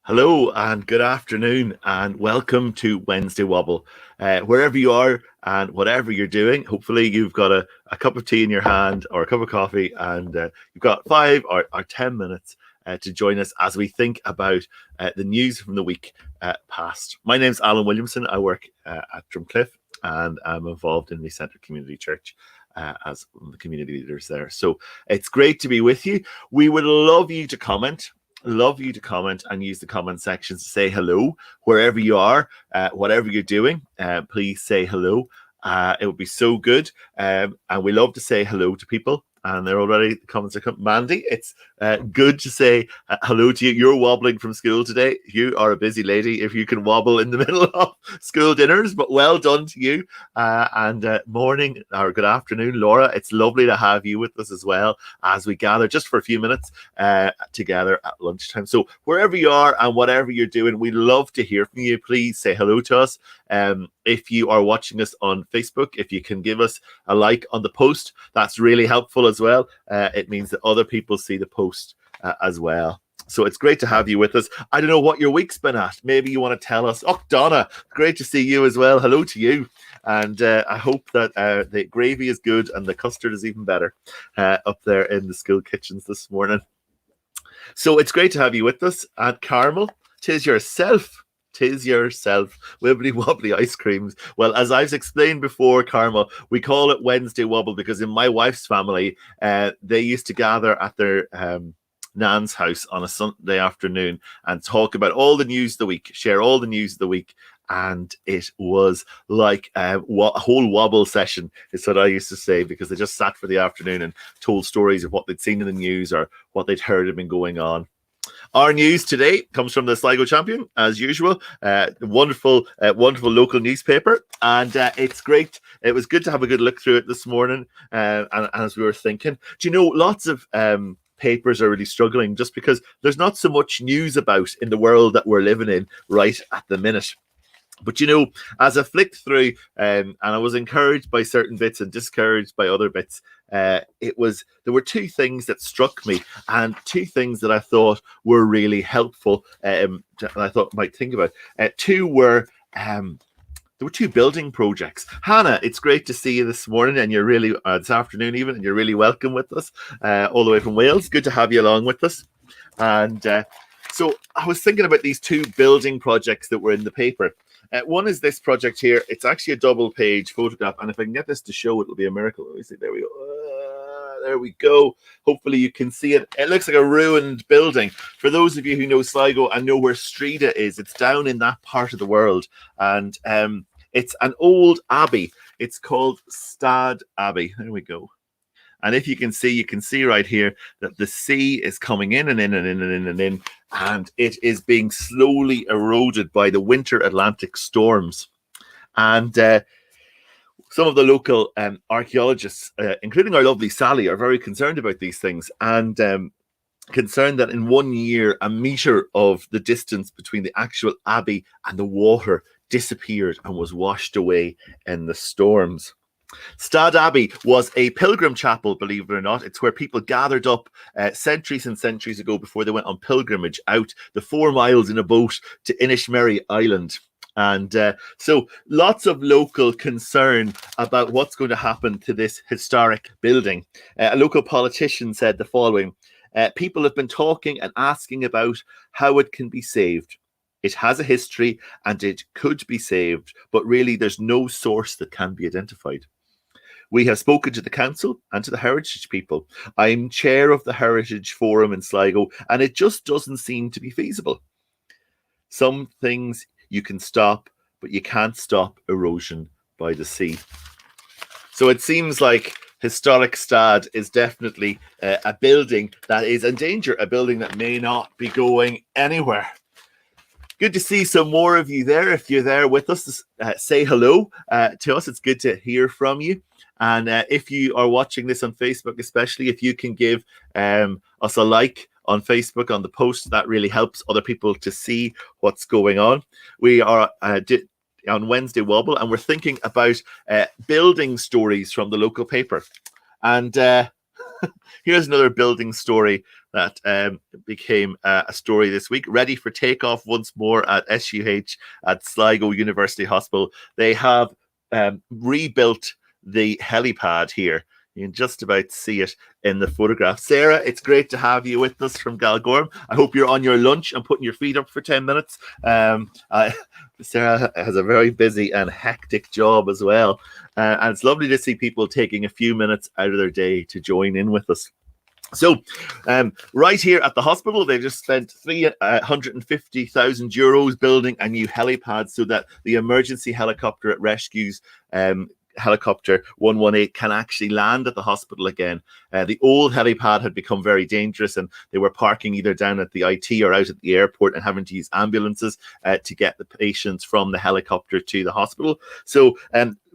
Hello and good afternoon and welcome to Wednesday Wobble. Wherever you are and whatever you're doing, hopefully you've got a cup of tea in your hand or a cup of coffee and you've got 5 or 10 minutes to join us as we think about the news from the week past. My name's Alan Williamson. I work at Drumcliff and I'm involved in the Centre Community Church as one of the community leaders there. So it's great to be with you. We would love you to comment and use the comment section to say hello wherever you are, whatever you're doing. Please say hello. It would be so good. And we love to say hello to people. And they're already, the comments are coming. Mandy, it's good to say hello to you. You're wobbling from school today. You are a busy lady if you can wobble in the middle of school dinners, but well done to you. And morning or good afternoon, Laura. It's lovely to have you with us as well as we gather just for a few minutes together at lunchtime. So wherever you are and whatever you're doing, we'd love to hear from you. Please say hello to us. If you are watching us on Facebook, if you can give us a like on the post, that's really helpful as well. It means that other people see the post as well. So it's great to have you with us. I don't know what your week's been at. Maybe you want to tell us. Oh, Donna, great to see you as well. Hello to you. And I hope that the gravy is good and the custard is even better up there in the school kitchens this morning. So it's great to have you with us. And Carmel, 'tis yourself. Wibbly wobbly ice creams. Well, as I've explained before, Carmel, we call it Wednesday Wobble because in my wife's family, they used to gather at their Nan's house on a Sunday afternoon and talk about all the news of the week, share all the news of the week. And it was like a whole wobble session, is what I used to say, because they just sat for the afternoon and told stories of what they'd seen in the news or what they'd heard had been going on. Our news today comes from the Sligo Champion, as usual. Wonderful local newspaper, and it's great. It was good to have a good look through it this morning, and as we were thinking, do you know, lots of papers are really struggling just because there's not so much news about in the world that we're living in right at the minute. But you know, as I flicked through, and I was encouraged by certain bits and discouraged by other bits, there were two things that struck me, and two things that I thought were really helpful. And I thought I might think about. Two were. There were two building projects. Hannah, it's great to see you this morning, and you're really this afternoon even, and you're really welcome with us all the way from Wales. Good to have you along with us. And so I was thinking about these two building projects that were in the paper. One is this project here. It's actually a double-page photograph, and if I can get this to show, it'll be a miracle. Let me see. There we go. There we go. Hopefully you can see it. It looks like a ruined building. For those of you who know Sligo and know where Strida is, it's down in that part of the world, and it's an old abbey. It's called Stad Abbey. There we go. And if you can see right here that the sea is coming in and in and in and in and in, and it is being slowly eroded by the winter Atlantic storms. And some of the local archaeologists, including our lovely Sally, are very concerned about these things and concerned that in 1 year, a metre of the distance between the actual abbey and the water disappeared and was washed away in the storms. Stad Abbey was a pilgrim chapel, believe it or not. It's where people gathered up centuries and centuries ago before they went on pilgrimage out the 4 miles in a boat to Inishmerry Island. And so lots of local concern about what's going to happen to this historic building. A local politician said the following: people have been talking and asking about how it can be saved. It has a history and it could be saved, but really there's no source that can be identified. We have spoken to the council and to the heritage people. I'm chair of the Heritage Forum in Sligo, and it just doesn't seem to be feasible. Some things you can stop, but you can't stop erosion by the sea. So it seems like historic Stad is definitely a building that is in danger, a building that may not be going anywhere. Good to see some more of you there. If you're there with us, say hello to us. It's good to hear from you. And if you are watching this on Facebook, especially, if you can give us a like on Facebook on the post, that really helps other people to see what's going on. We are on Wednesday Wobble, and we're thinking about building stories from the local paper. And Here's another building story that became a story this week. Ready for takeoff once more at SUH at Sligo University Hospital. They have rebuilt the helipad here. You can just about see it in the photograph. Sarah, it's great to have you with us from Galgorm. I hope you're on your lunch and putting your feet up for 10 minutes. Sarah has a very busy and hectic job as well. And it's lovely to see people taking a few minutes out of their day to join in with us. So, right here at the hospital, they've just spent €350,000 building a new helipad so that the emergency helicopter at Rescue's helicopter 118 can actually land at the hospital again. The old helipad had become very dangerous, and they were parking either down at the IT or out at the airport and having to use ambulances to get the patients from the helicopter to the hospital. So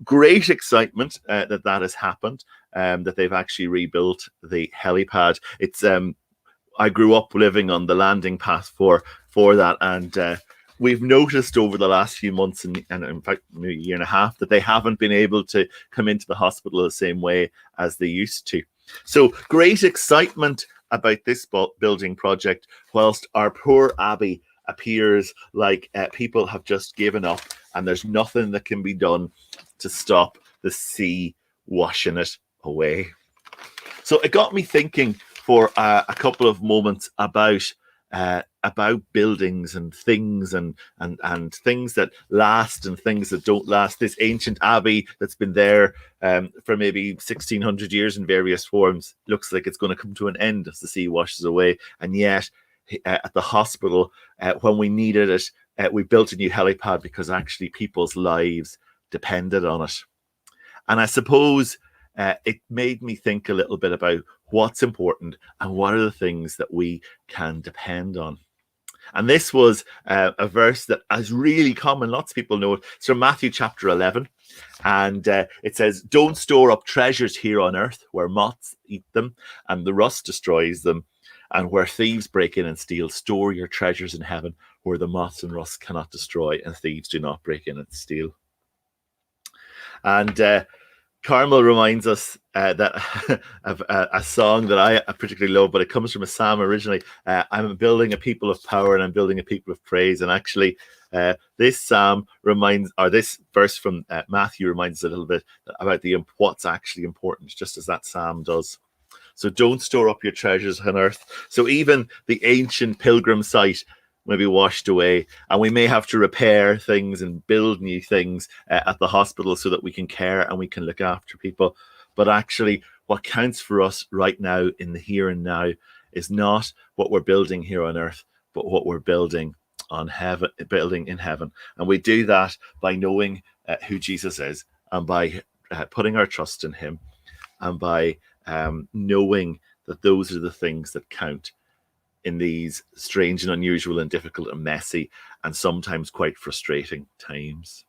great excitement that has happened, that they've actually rebuilt the helipad. It's I grew up living on the landing path for that, and we've noticed over the last few months and in fact maybe a year and a half that they haven't been able to come into the hospital the same way as they used to. So great excitement about this building project, whilst our poor Abbey appears like people have just given up and there's nothing that can be done to stop the sea washing it away. So it got me thinking for a couple of moments about buildings and things and things that last and things that don't last. This ancient abbey that's been there for maybe 1600 years in various forms looks like it's going to come to an end as the sea washes away. And yet at the hospital, when we needed it, we built a new helipad because actually people's lives depended on it. And I suppose it made me think a little bit about what's important and what are the things that we can depend on. And this was a verse that is really common. Lots of people know it. It's from Matthew chapter 11. And it says, "Don't store up treasures here on earth where moths eat them and the rust destroys them, and where thieves break in and steal. Store your treasures in heaven where the moths and rust cannot destroy and thieves do not break in and steal." And Carmel reminds us that of a song that I particularly love, but it comes from a psalm originally. I'm building a people of power and I'm building a people of praise. And actually, this verse from Matthew reminds us a little bit about what's actually important, just as that psalm does. So don't store up your treasures on earth. So even the ancient pilgrim site may be washed away, and we may have to repair things and build new things at the hospital so that we can care and we can look after people. But actually, what counts for us right now in the here and now is not what we're building here on earth, but what we're building in heaven. And we do that by knowing who Jesus is, and by putting our trust in him, and by knowing that those are the things that count in these strange and unusual and difficult and messy and sometimes quite frustrating times.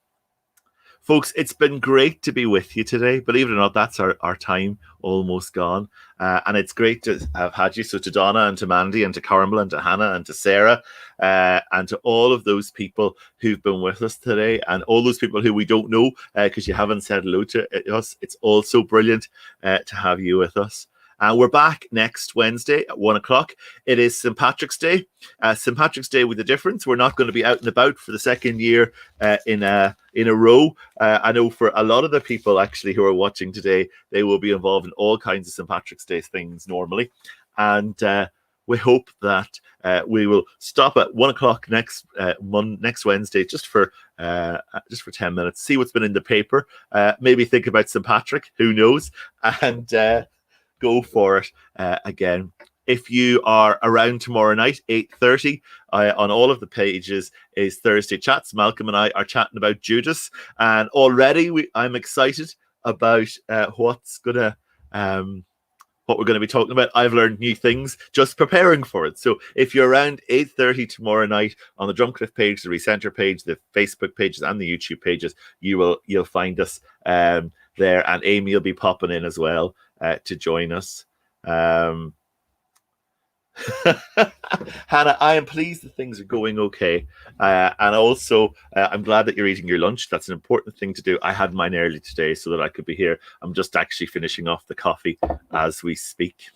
Folks, it's been great to be with you today. Believe it or not, that's our time almost gone. And it's great to have had you. So to Donna and to Mandy and to Carmel and to Hannah and to Sarah and to all of those people who've been with us today, and all those people who we don't know because you haven't said hello to us. It's also brilliant to have you with us. We're back next Wednesday at 1 o'clock. It is St. Patrick's Day. St. Patrick's Day with a difference. We're not going to be out and about for the second year in a row. I know for a lot of the people actually who are watching today, they will be involved in all kinds of St. Patrick's Day things normally. And we hope that we will stop at 1 o'clock next Wednesday just for 10 minutes, see what's been in the paper, maybe think about St. Patrick, who knows, and go for it again. If you are around tomorrow night, 8:30, on all of the pages is Thursday Chats. Malcolm and I are chatting about Judas, and already I'm excited about what we're going to be talking about. I've learned new things just preparing for it. So if you're around 8:30 tomorrow night on the Drumcliff page, the Recenter page, the Facebook pages, and the YouTube pages, you'll find us there, and Amy will be popping in as well to join us. Hannah, I am pleased that things are going okay. And also, I'm glad that you're eating your lunch. That's an important thing to do. I had mine early today so that I could be here. I'm just actually finishing off the coffee as we speak.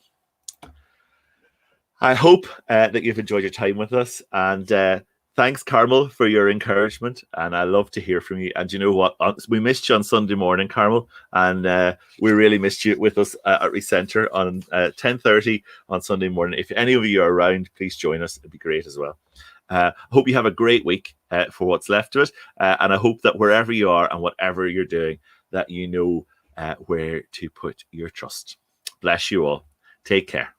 I hope that you've enjoyed your time with us. And thanks, Carmel, for your encouragement. And I love to hear from you. And you know what? We missed you on Sunday morning, Carmel. And we really missed you with us at Recenter on 10:30 on Sunday morning. If any of you are around, please join us. It'd be great as well. I hope you have a great week for what's left of it. And I hope that wherever you are and whatever you're doing, that you know where to put your trust. Bless you all. Take care.